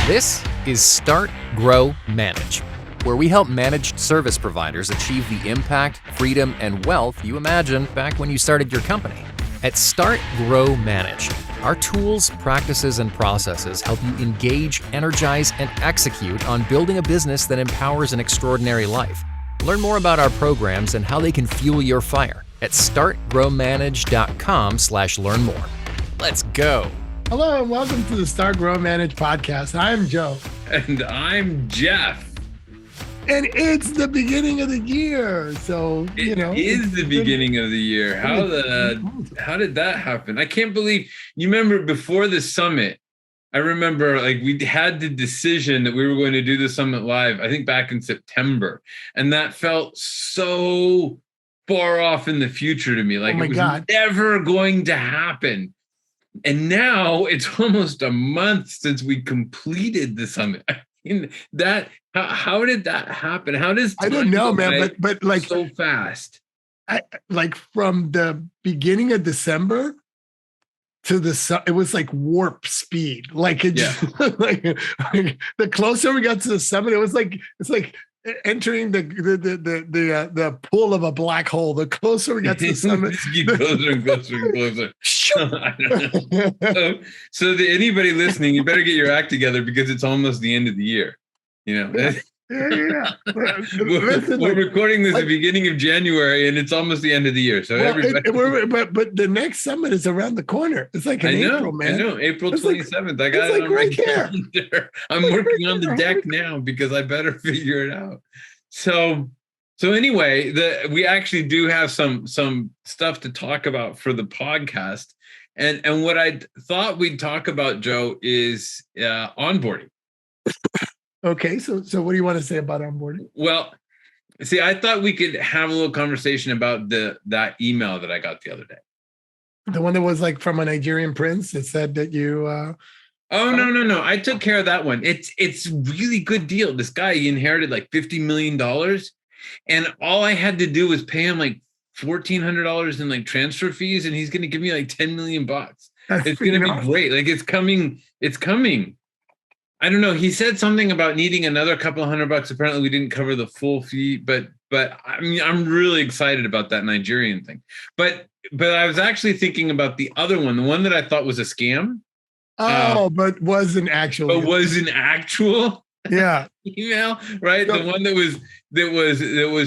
This is Start, Grow, Manage, where we help managed service providers achieve the impact, freedom, and wealth you imagined back when you started your company. At Start, Grow, Manage, our tools, practices, and processes help you engage, energize, and execute on building a business that empowers an extraordinary life. Learn more about our programs and how they can fuel your fire at startgrowmanage.com/learn more. Let's go. Hello and welcome to the Start, Grow, Manage podcast. I'm Joe. And I'm Jeff. And it's the beginning of the year. So, It is the beginning of the year. How did that happen? I can't believe, you remember before the summit, I remember like we had the decision that we were going to do the summit live, I think back in September. And that felt so far off in the future to me. Like it was never going to happen. And now it's almost a month since we completed the summit. I mean, how did that happen? How does I don't know, man, but like so fast? Like from the beginning of December to it was like warp speed. Like it just, like the closer we got to the summit, it's like entering the pool of a black hole. The closer we got to the summit, keep closer and closer and closer. So anybody listening, you better get your act together because it's almost the end of the year. You know, yeah. We're recording this at the beginning of January, and it's almost the end of the year. So but the next summit is around the corner. It's like April, man. I know, April 27th. I got it on right there. I'm working on the deck now because I better figure it out. So anyway, we actually do have some stuff to talk about for the podcast, and what I thought we'd talk about, Joe, is onboarding. Okay, so what do you want to say about onboarding? Well, see, I thought we could have a little conversation about that email that I got the other day. The one that was like from a Nigerian prince that said that you. Oh no! I took care of that one. It's really good deal. This guy, he inherited like $50 million, and all I had to do was pay him like $1,400 in like transfer fees, and he's going to give me like $10 million. It's going to be great. Like it's coming. It's coming. I don't know. He said something about needing another couple of $100. Apparently, we didn't cover the full fee, but I mean, I'm really excited about that Nigerian thing. But I was actually thinking about the other one, the one that I thought was a scam. But wasn't actual. But was an actual. Yeah. Email, right? The one that was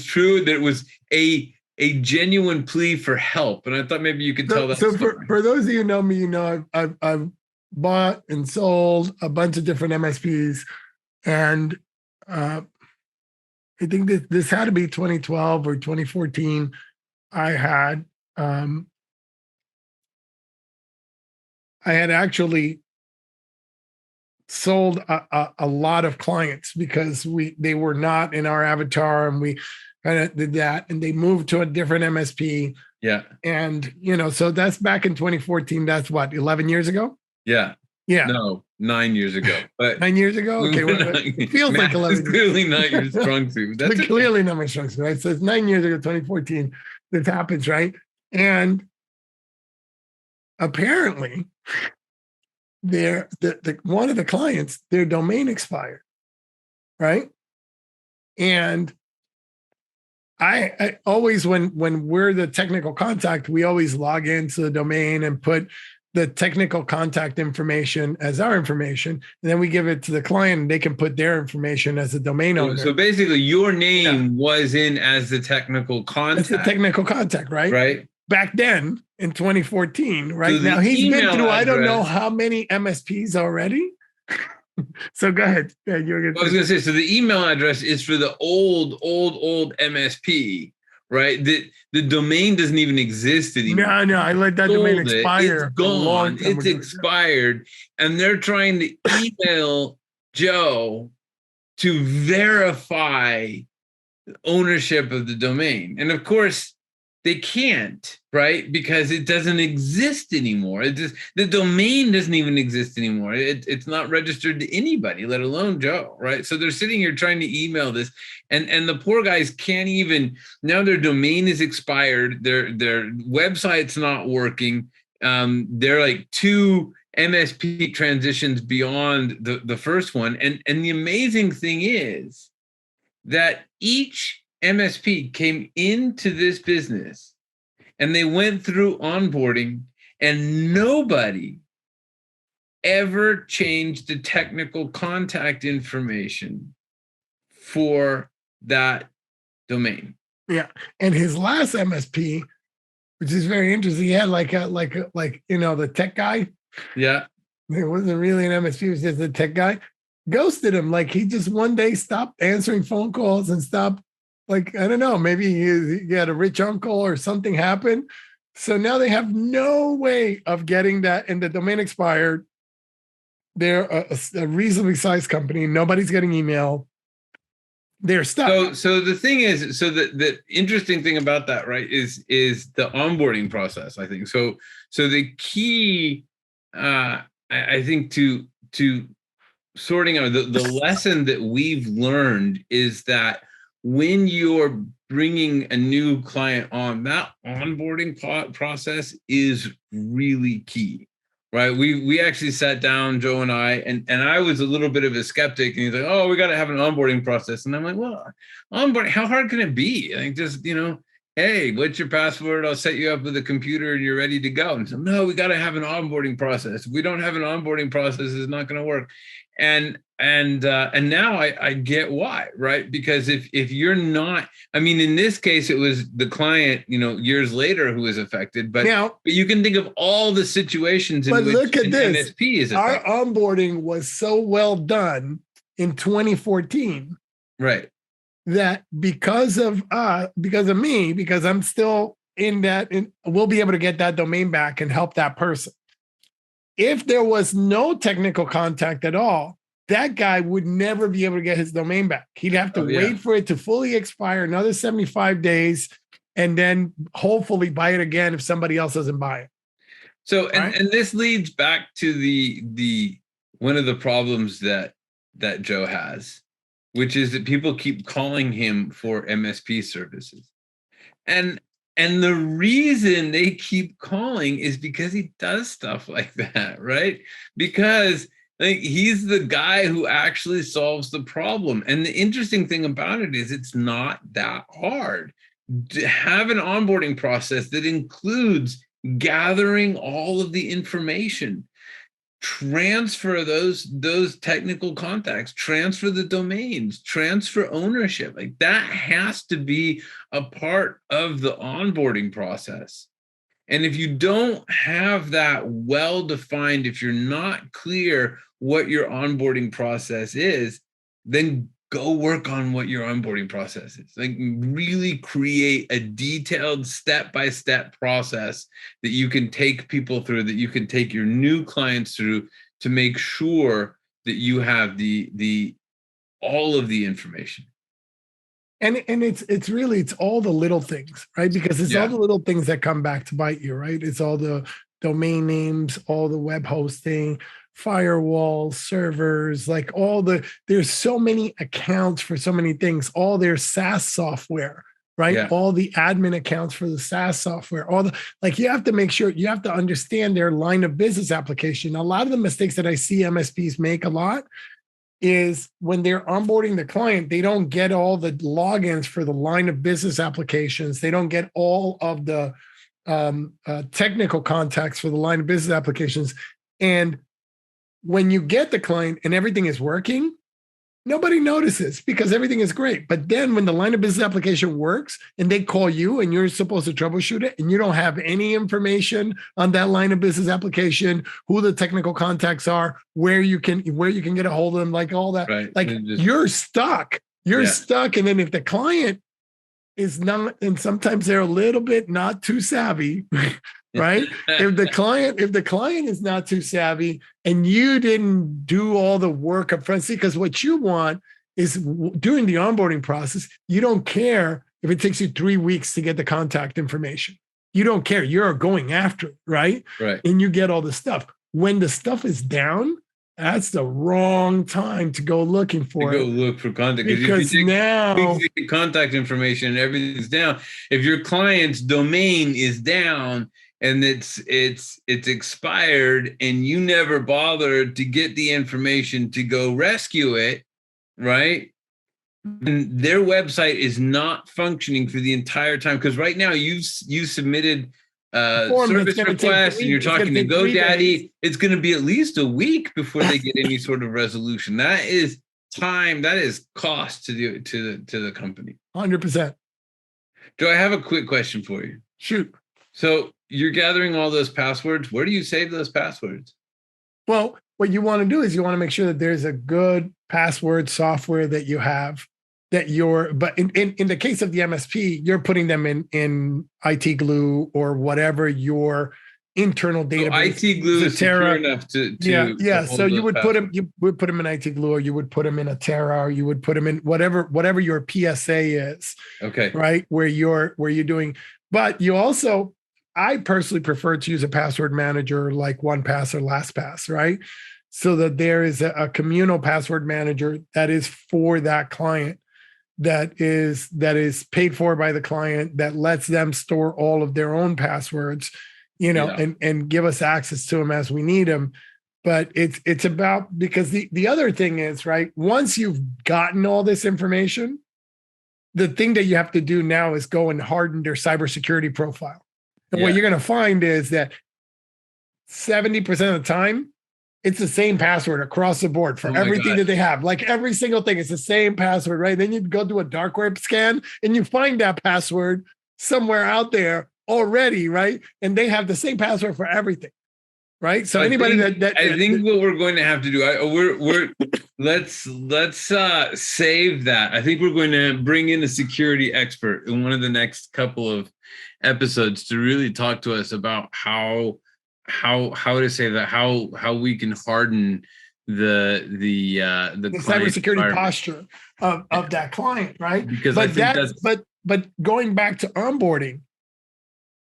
true. That was a genuine plea for help. And I thought maybe you could tell that. So for those of you who know me, you know I've bought and sold a bunch of different MSPs, and I think that this had to be 2012 or 2014. I had actually sold a lot of clients because they were not in our avatar, and we kind of did that, and they moved to a different MSP. Yeah, and so that's back in 2014. That's what, 11 years ago. Yeah. No, 9 years ago. But 9 years ago? Okay. It feels like 11 years. Clearly not your strong suit. That's clearly not my strong suit, right? So it's 9 years ago, 2014, this happens, right? And apparently, one of the clients, their domain expired, right? And I always, when we're the technical contact, we always log into the domain and put the technical contact information as our information, and then we give it to the client, and they can put their information as a domain owner. So basically, your name was in as the technical contact. It's the technical contact, right? Right. Back then in 2014, right? So now he's been through I don't know how many MSPs already. So go ahead. Yeah, I was going to say, so the email address is for the old MSP. Right, the domain doesn't even exist anymore. No, I let that domain expire. It's gone. It's expired, and they're trying to email Joe to verify ownership of the domain, and of course they can't, right? Because it doesn't exist anymore. The domain doesn't even exist anymore. It's not registered to anybody, let alone Joe, right? So they're sitting here trying to email this, and the poor guys can't even. Now their domain is expired. Their website's not working. They're like 2 MSP transitions beyond the first one. And the amazing thing is that each MSP came into this business and they went through onboarding, and nobody ever changed the technical contact information for that domain. Yeah. And his last MSP, which is very interesting, he had like the tech guy. Yeah. It wasn't really an MSP, it was just a tech guy. Ghosted him. Like he just one day stopped answering phone calls and stopped, like, I don't know, maybe he had a rich uncle or something happened. So now they have no way of getting that, and the domain expired. They're a reasonably sized company. Nobody's getting email. They're stuck. So the thing is, so the interesting thing about that, right, is the onboarding process, I think. So the key, I think, to sorting out the lesson that we've learned is that when you're bringing a new client on, that onboarding process is really key, right? We actually sat down, Joe and I was a little bit of a skeptic, and he's like, "Oh, we got to have an onboarding process," and I'm like, "Well, onboarding, how hard can it be? Like, just, hey, what's your password? I'll set you up with a computer and you're ready to go." And so, no, we got to have an onboarding process. If we don't have an onboarding process, it's not going to work. And now I get why, right? Because if you're not, I mean, in this case, it was the client, years later who was affected, but you can think of all the situations in which look at this. MSP is affected. Our onboarding was so well done in 2014, right? That because of me, because I'm still in that, and we'll be able to get that domain back and help that person. If there was no technical contact at all, that guy would never be able to get his domain back. He'd have to wait for it to fully expire, another 75 days, and then hopefully buy it again if somebody else doesn't buy it. So, and this leads back to the one of the problems that Joe has, which is that people keep calling him for MSP services. And the reason they keep calling is because he does stuff like that, right? Because he's the guy who actually solves the problem. And the interesting thing about it is it's not that hard to have an onboarding process that includes gathering all of the information, transfer those technical contacts, transfer the domains, transfer ownership. Like, that has to be a part of the onboarding process. And if you don't have that well defined, if you're not clear what your onboarding process is, then go work on what your onboarding process is. Like, really create a detailed step-by-step process that you can take people through, that you can take your new clients through, to make sure that you have the all of the information. And it's really, it's all the little things, right? Because it's all the little things that come back to bite you, right? It's all the domain names, all the web hosting, firewalls, servers, like there's so many accounts for so many things, all their SaaS software, right? Yeah. All the admin accounts for the SaaS software, you have to make sure, you have to understand their line of business application. A lot of the mistakes that I see MSPs make a lot is when they're onboarding the client, they don't get all the logins for the line of business applications. They don't get all of the technical contacts for the line of business applications. And when you get the client and everything is working, nobody notices because everything is great. But then when the line of business application works and they call you and you're supposed to troubleshoot it and you don't have any information on that line of business application, who the technical contacts are, where you can get a hold of them, like all that, right. Like you're stuck. You're stuck. And then if the client is not, and sometimes they're a little bit not too savvy, right? If the client is not too savvy and you didn't do all the work up front, because what you want is during the onboarding process, you don't care if it takes you 3 weeks to get the contact information. You don't care. You're going after it, right? Right. And you get all the stuff. When the stuff is down, that's the wrong time to go looking for it. Go look for contact. Because now contact information and everything's down. If your client's domain is down and it's expired, and you never bothered to get the information to go rescue it, right? And their website is not functioning for the entire time, because right now you submitted service request and you're talking to GoDaddy. It's going to be at least a week before they get any sort of resolution. That is time. That is cost to the company. 100%. Joe, I have a quick question for you. Shoot. So you're gathering all those passwords. Where do you save those passwords? Well, what you want to do is you want to make sure that there's a good password software that you have, that but in the case of the MSP, you're putting them in IT Glue or whatever your internal database. So IT Glue is secure enough to So you would put them in IT Glue, or you would put them in a Terra, or you would put them in whatever your PSA is. Okay. Right, where you're doing. But you also, I personally prefer to use a password manager like OnePass or LastPass, right? So that there is a communal password manager that is for that client, that is paid for by the client, that lets them store all of their own passwords, and give us access to them as we need them. But it's about, because the other thing is, right, once you've gotten all this information, the thing that you have to do now is go and harden their cybersecurity profile. And what you're going to find is that 70% of the time, it's the same password across the board for everything that they have. Like every single thing, it's the same password, right? Then you go do a dark web scan and you find that password somewhere out there already, right? And they have the same password for everything, right? So I think what we're going to have to do, let's save that. I think we're going to bring in a security expert in one of the next couple of episodes to really talk to us about how to say that, how we can harden the cybersecurity posture of that client, right? Because but going back to onboarding,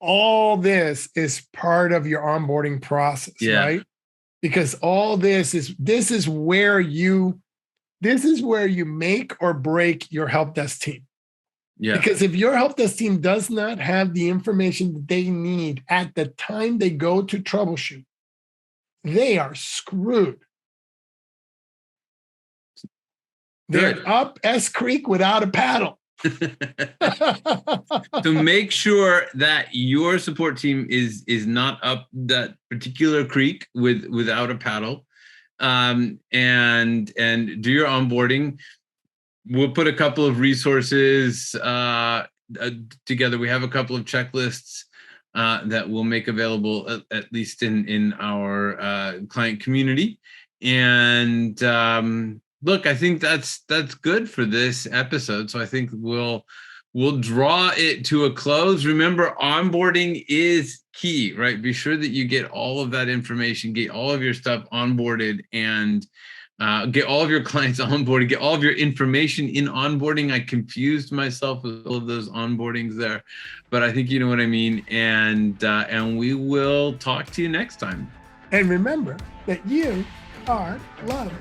all this is part of your onboarding process, right? Because all this is where you make or break your help desk team. Yeah. Because if your help desk team does not have the information that they need at the time they go to troubleshoot, they are screwed. They're up S Creek without a paddle. So make sure that your support team is not up that particular creek without a paddle, and do your onboarding. We'll put a couple of resources together. We have a couple of checklists that we'll make available, at least in our client community. And look, I think that's good for this episode. So I think we'll draw it to a close. Remember, onboarding is key, right? Be sure that you get all of that information, get all of your stuff onboarded, and get all of your clients onboarded, get all of your information in onboarding. I confused myself with all of those onboardings there, but I think you know what I mean. And we will talk to you next time. And remember that you are loved.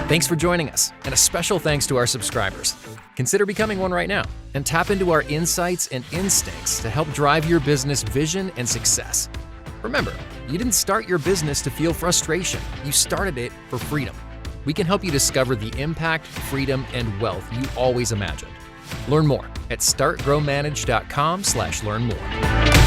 Thanks for joining us, and a special thanks to our subscribers. Consider becoming one right now and tap into our insights and instincts to help drive your business vision and success. Remember, you didn't start your business to feel frustration. You started it for freedom. We can help you discover the impact, freedom, and wealth you always imagined. Learn more at startgrowmanage.com/learn more.